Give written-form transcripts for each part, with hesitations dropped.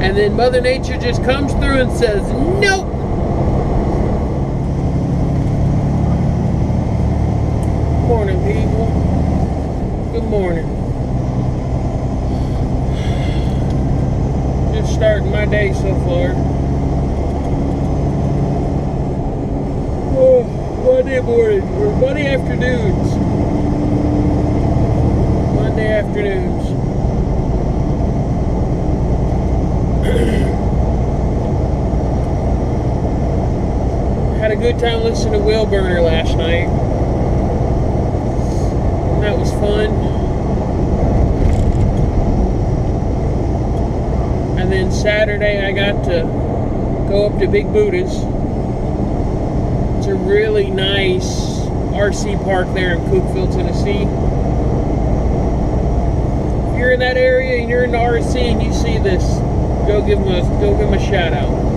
And then Mother Nature just comes through and says, nope. Good morning, people. Good morning. Just starting my day so far. Oh, Monday morning, or Monday afternoons. Monday afternoons. Had a good time listening to Will Burner last night. That was fun. And then Saturday I got to go up to Big Buddha's. It's a really nice RC park there in Cookeville, Tennessee. If you're in that area and you're in the RC and you see this, go give them a shout out.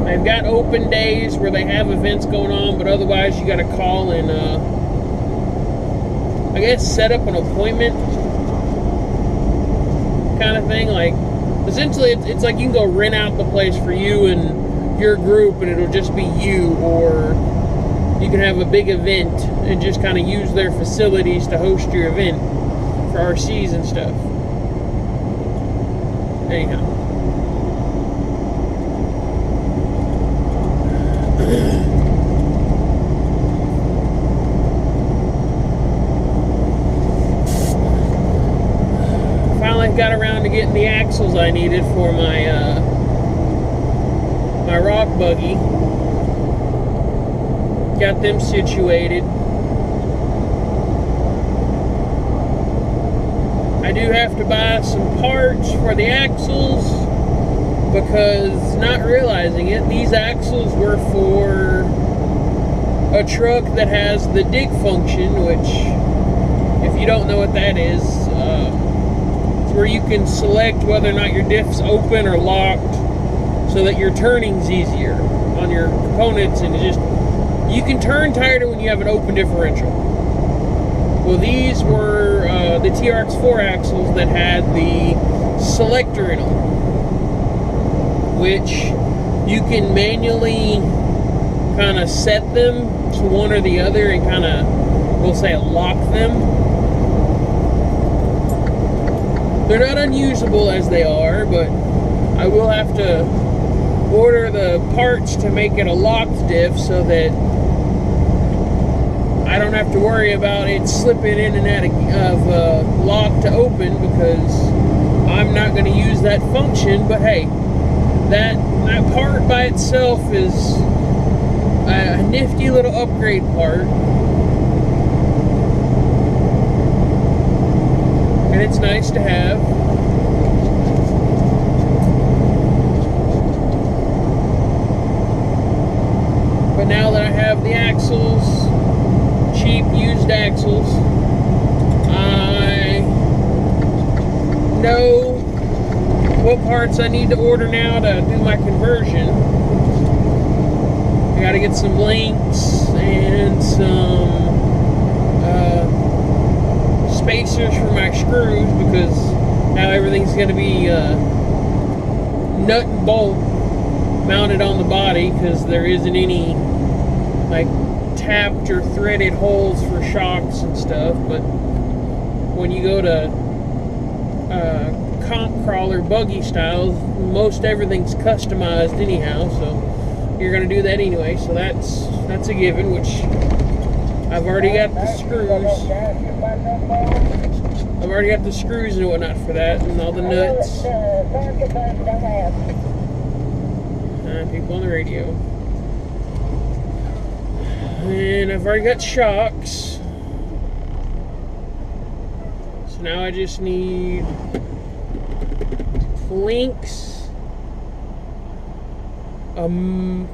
They've got open days where they have events going on, but otherwise you got to call and I guess set up an appointment kind of thing. Like essentially it's like you can go rent out the place for you and your group and it'll just be you, or you can have a big event and just kind of use their facilities to host your event for RCs and stuff. Anyhow. Finally got around to getting the axles I needed for my my rock buggy. Got them situated. I do have to buy some parts for the axles because, not realizing it, these axles were for a truck that has the dig function, which, if you don't know what that is, it's where you can select whether or not your diff's open or locked so that your turning's easier on your components, and you can turn tighter when you have an open differential. Well, these were the TRX4 axles that had the selector in them, which you can manually kind of set them to one or the other and kind of, we'll say, lock them. They're not unusable as they are, but I will have to order the parts to make it a locked diff so that I don't have to worry about it slipping in and out of lock to open, because I'm not going to use that function. But hey, that part by itself is a nifty little upgrade part, and it's nice to have. But now that I have the axles, cheap used axles, I know what parts I need to order now to do my conversion. I gotta get some links and some spacers for my screws, because now everything's gonna be nut and bolt mounted on the body, because there isn't any like tapped or threaded holes for shocks and stuff. But when you go to comp crawler buggy styles, most everything's customized anyhow, so you're going to do that anyway. So that's a given, which I've already got the screws. I've already got the screws and whatnot for that, and all the nuts. People on the radio. And I've already got shocks. So now I just need links, a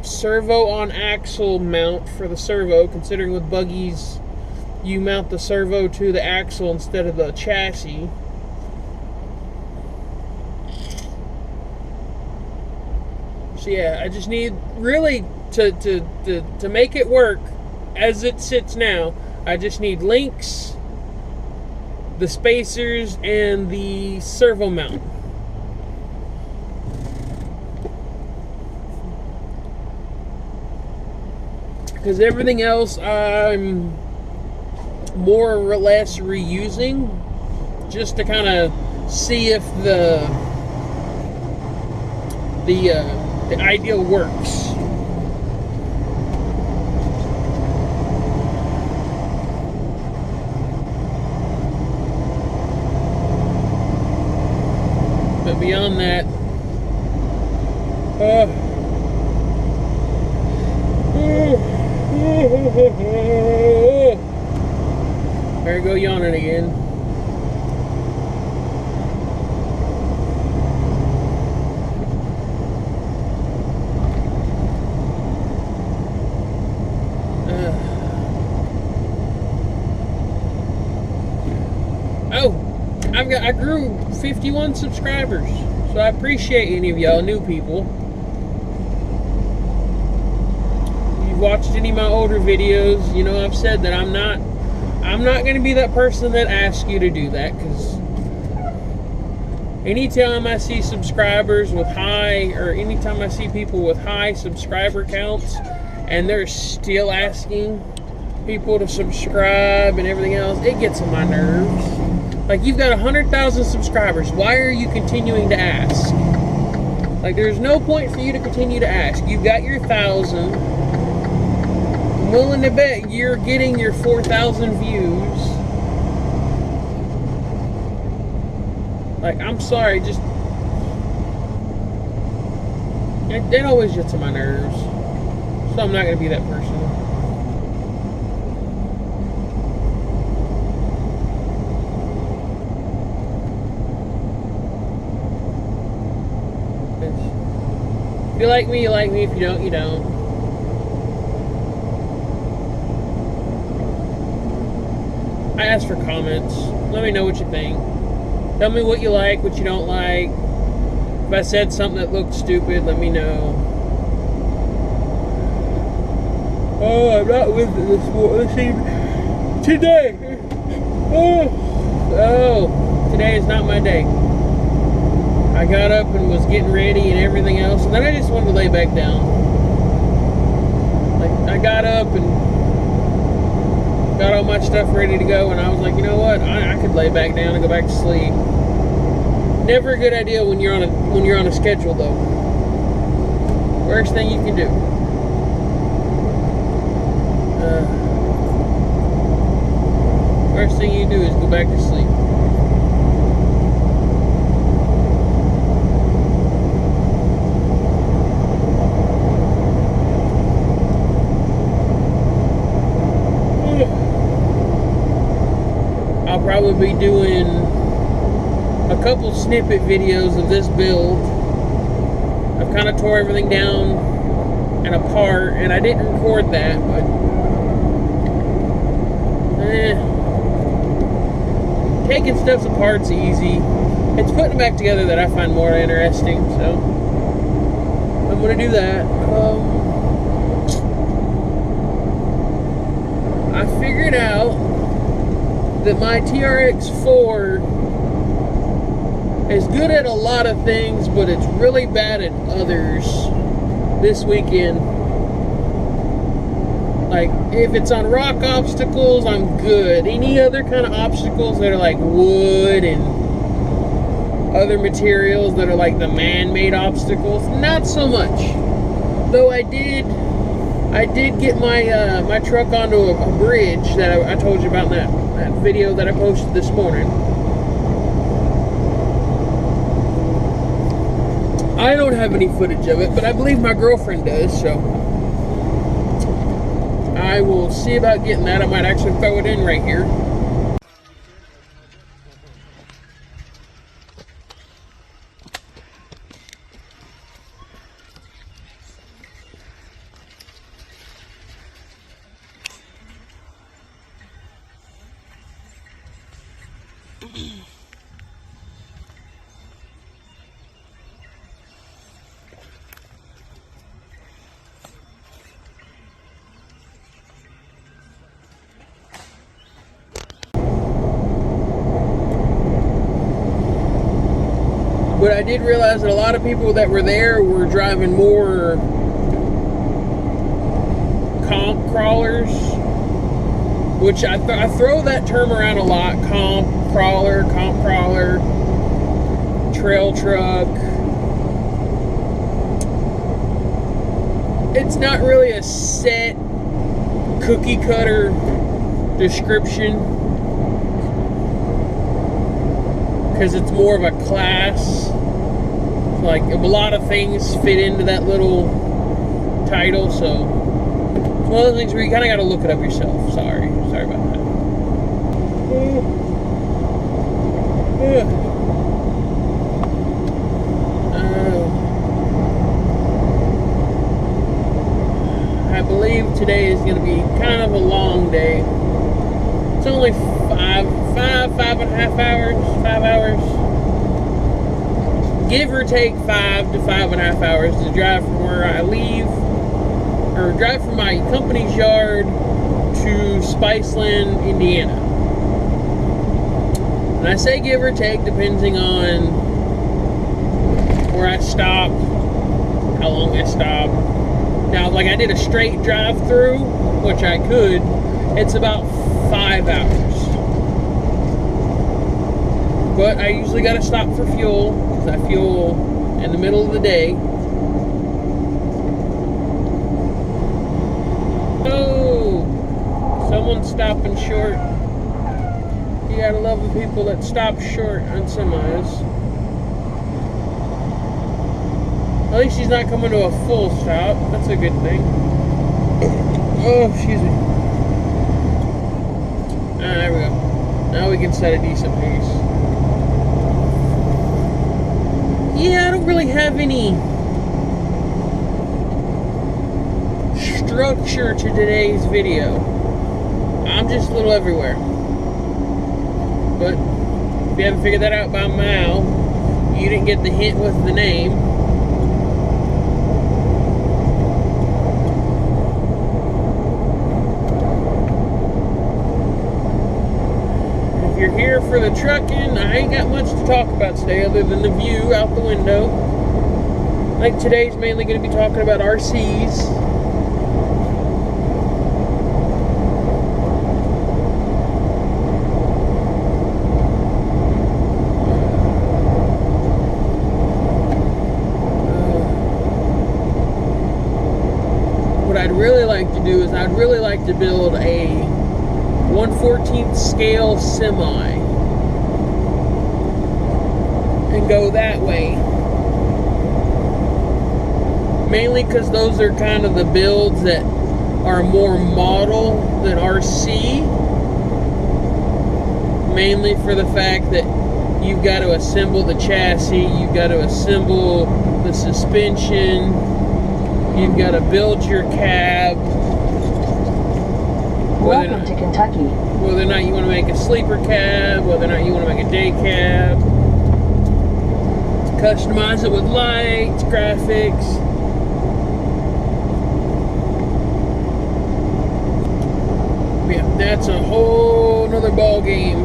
servo on axle mount for the servo, considering with buggies you mount the servo to the axle instead of the chassis. So yeah, I just need, really, to make it work as it sits now, I just need links, the spacers, and the servo mount. because everything else I'm more or less reusing, just to kind of see if the ideal works. But beyond that, there you go, yawning again. I grew 51 subscribers, so I appreciate any of y'all new people. If you've watched any of my older videos, you know I've said that I'm not going to be that person that asks you to do that, because anytime I see subscribers with high, or anytime I see people with high subscriber counts and they're still asking people to subscribe and everything else, it gets on my nerves. Like, you've got 100,000 subscribers. Why are you continuing to ask? Like, there's no point for you to continue to ask. You've got your 1,000. I'm willing to bet you're getting your 4,000 views. Like, I'm sorry, just... It always gets on my nerves. So I'm not going to be that person. If you like me, you like me. If you don't, you don't. I ask for comments. Let me know what you think. Tell me what you like, what you don't like. If I said something that looked stupid, let me know. Oh, I'm not with this evening. Today. Oh, today is not my day. I got up and was getting ready and everything else, and then I just wanted to lay back down. Like, I got up and got all my stuff ready to go, and I was like, you know what? I could lay back down and go back to sleep. Never a good idea when you're on a schedule, though. Worst thing you can do. Worst thing you do is go back to sleep. I'll probably be doing a couple snippet videos of this build. I've kind of tore everything down and apart, and I didn't record that, but taking stuff apart's easy. It's putting it back together that I find more interesting, so I'm gonna do that. I figured out that my TRX4 is good at a lot of things, but it's really bad at others this weekend. Like, if it's on rock obstacles, I'm good. Any other kind of obstacles that are like wood and other materials that are like the man-made obstacles, not so much. Though I did get my my truck onto a bridge that I told you about in that video that I posted this morning. I don't have any footage of it, but I believe my girlfriend does, so I will see about getting that. I might actually throw it in right here. But I did realize that a lot of people that were there were driving more comp crawlers, which I throw that term around a lot. Comp crawler, trail truck. It's not really a set cookie cutter description, because it's more of a class. Like, a lot of things fit into that little title, so it's one of those things where you kind of got to look it up yourself. Sorry about that. I believe today is going to be kind of a long day. It's only 5 hours. Give or take 5 to 5.5 hours to drive from where I leave, or drive from my company's yard to Spiceland, Indiana. And I say give or take, depending on where I stop, how long I stop. Now, like, I did a straight drive through, which I could. It's about 5 hours. But I usually got to stop for fuel, because I fuel in the middle of the day. Oh, someone's stopping short. You gotta love the people that stop short on semis. At least he's not coming to a full stop. That's a good thing. Oh, excuse me. There we go. Now we can set a decent pace. Yeah, I don't really have any structure to today's video. I'm just a little everywhere. But if you haven't figured that out by now, you didn't get the hint with the name. If you're here for the trucking, I ain't got much to talk about today other than the view out the window. I think today's mainly going to be talking about RCs. What I'd really like to do is I'd really like to build a 1/14th scale semi and go that way. Mainly because those are kind of the builds that are more model than RC. Mainly for the fact that you've got to assemble the chassis, you've got to assemble the suspension, you've got to build your cab. Welcome to Kentucky. Whether or not you want to make a sleeper cab, whether or not you want to make a day cab, customize it with lights, graphics. Yeah, that's a whole nother ball game.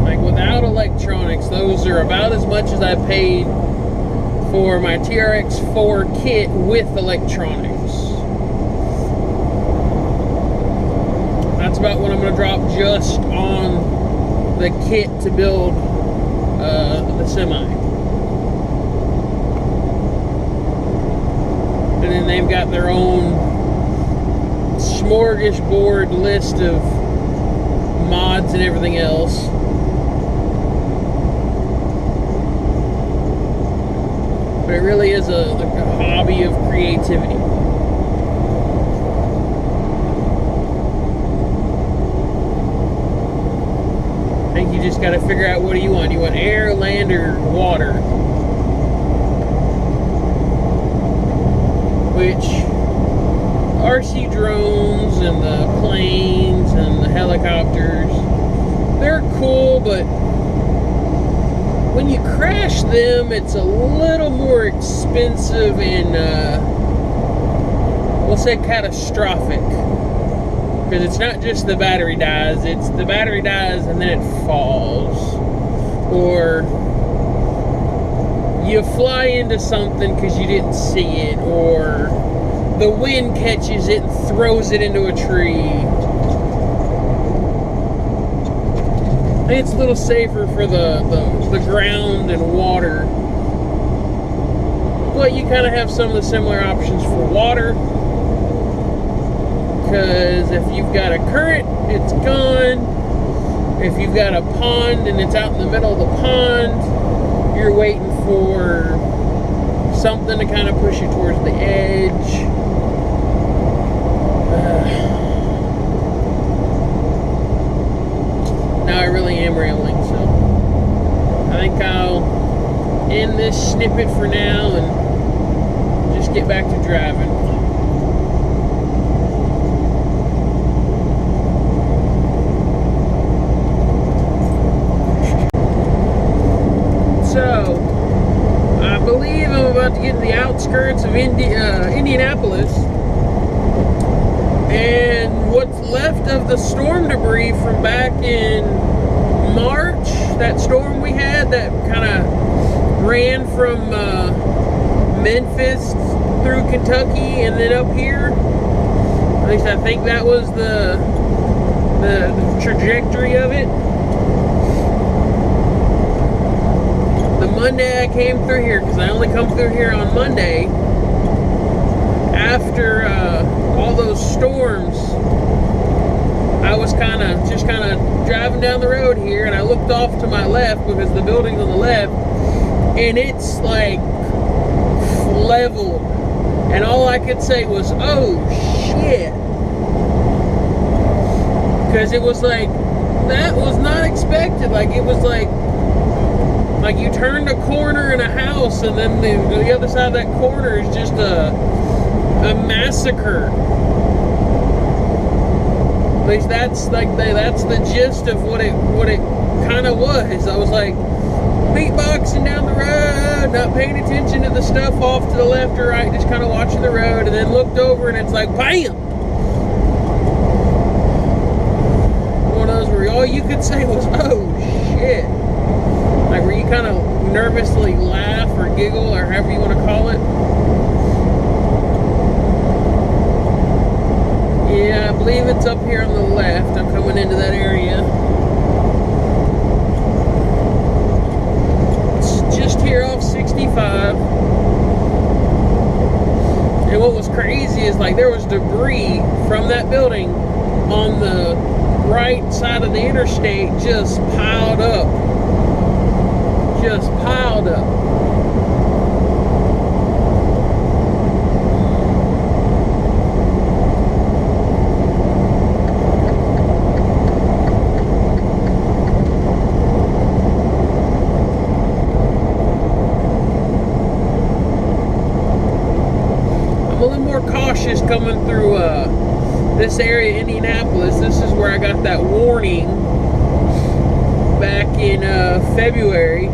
Like, without electronics, those are about as much as I paid for my TRX4 kit with electronics. That's about what I'm going to drop just on the kit to build the semi. And then they've got their own smorgasbord list of mods and everything else. But it really is a hobby of creativity. I think you just got to figure out, what do you want? Do you want air, land, or water? Which RC drones and the planes and the helicopters, they're cool, but when you crash them, it's a little more expensive and we'll say catastrophic. Because it's not just the battery dies, it's the battery dies and then it falls. Or you fly into something because you didn't see it, or the wind catches it and throws it into a tree. It's a little safer for the ground and water. But you kind of have some of the similar options for water. Because if you've got a current, it's gone. If you've got a pond and it's out in the middle of the pond, you're waiting for something to kind of push you towards the edge. Now I really am rambling, so I think I'll end this snippet for now and just get back to driving. So, I believe I'm about to get to the outskirts of Indianapolis, and what's left of the storm debris from back in March, that storm we had that kind of ran from Memphis through Kentucky and then up here. At least I think that was the trajectory of it. The Monday I came through here, because I only come through here on Monday, after all those storms, I was just kind of driving down the road here, and I looked off to my left because the building's on the left, and it's like leveled, and all I could say was, oh shit, because it was like, that was not expected. Like, it was like you turned a corner in a house, and then the other side of that corner is just a massacre. At least that's the gist of what it kind of was. I was like beatboxing down the road, not paying attention to the stuff off to the left or right, just kind of watching the road, and then looked over and it's like BAM! One of those where all you could say was, oh shit. Like where you kind of nervously laugh or giggle or however you want to call it. Yeah, I believe it's up here on the left. I'm coming into that area. It's just here off 65. And what was crazy is like there was debris from that building on the right side of the interstate just piled up. Just piled up. I'm a little more cautious coming through this area, Indianapolis. This is where I got that warning back in February.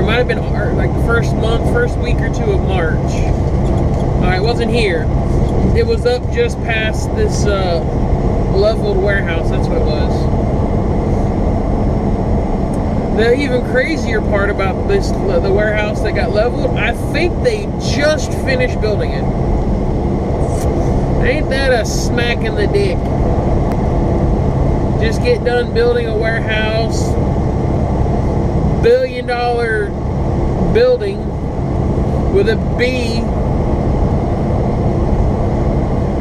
Might have been like the first week or two of March. It wasn't here. It was up just past this leveled warehouse. That's what it was. The even crazier part about the warehouse that got leveled, I think they just finished building it. Ain't that a smack in the dick? Just get done building a warehouse. $1 billion building with a B,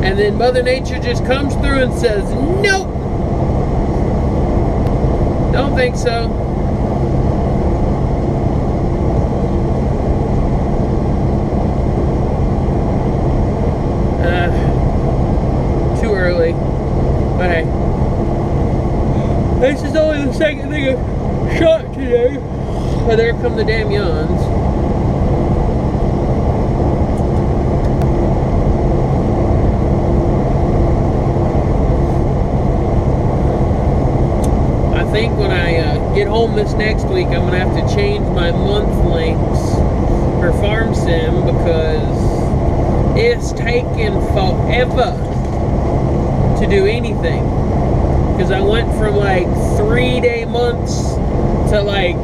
and then Mother Nature just comes through and says, nope, don't think so. Too early, but hey, this is only the second thing I've shot today. Oh, there come the damn yawns. I think when I get home this next week, I'm going to have to change my month lengths for Farm Sim because it's taken forever to do anything. Because I went from like 3-day months to like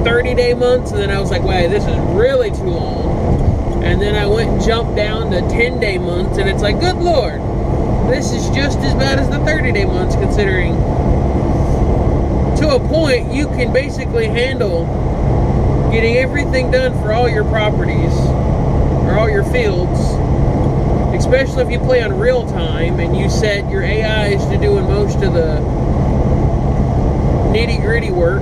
30-day months, and then I was like, wait, this is really too long. And then I went and jumped down to 10-day months, and it's like, good Lord, this is just as bad as the 30-day months, considering to a point you can basically handle getting everything done for all your properties or all your fields, especially if you play on real time and you set your AIs to doing most of the nitty-gritty work.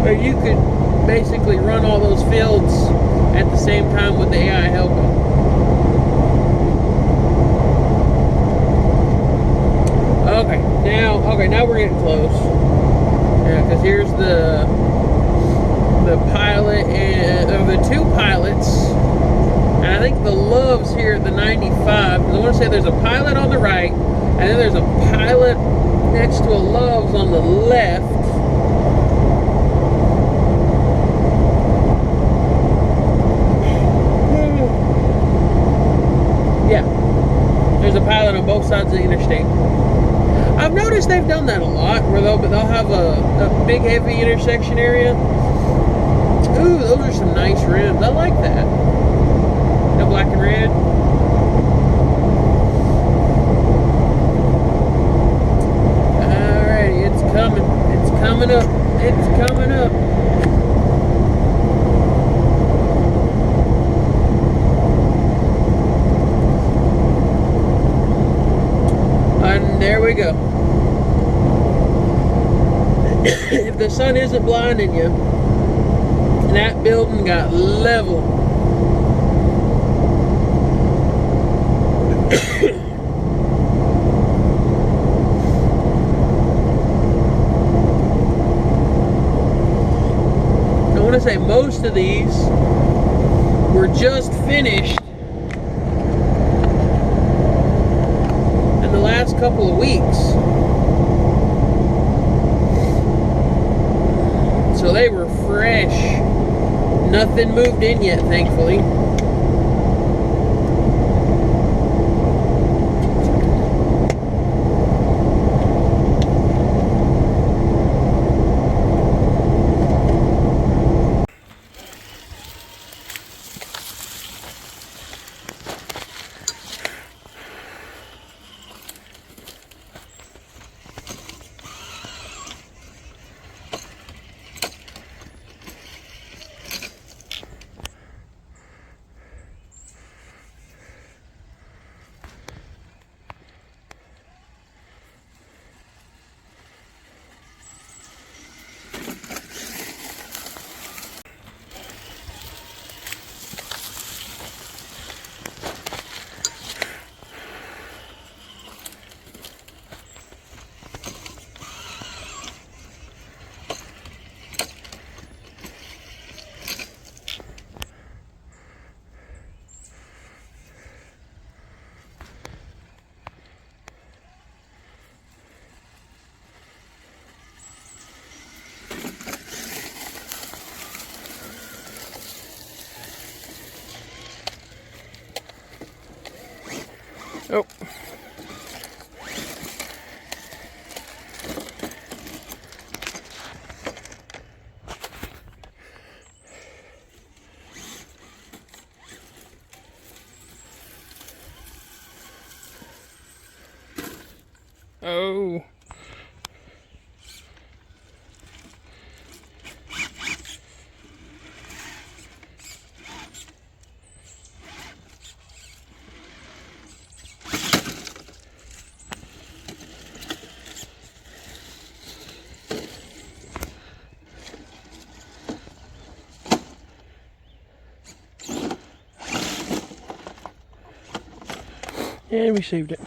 Or you could basically run all those fields at the same time with the AI helping. Okay, now we're getting close. Yeah, because here's the pilot and the two pilots, and I think the Love's here at the 95. I want to say there's a pilot on the right, and then there's a pilot next to a Love's on the left. Yeah, there's a pilot on both sides of the interstate. I've noticed they've done that a lot, where they'll have a big heavy intersection area. Ooh, those are some nice rims. I like that. The black and red. Alrighty, it's coming. It's coming up. It's coming up. And there we go. If the sun isn't blinding you, that building got level. I want to say most of these were just finished in the last couple of weeks. So they were fresh. Nothing moved in yet, thankfully. Oh. Oh. And we saved it.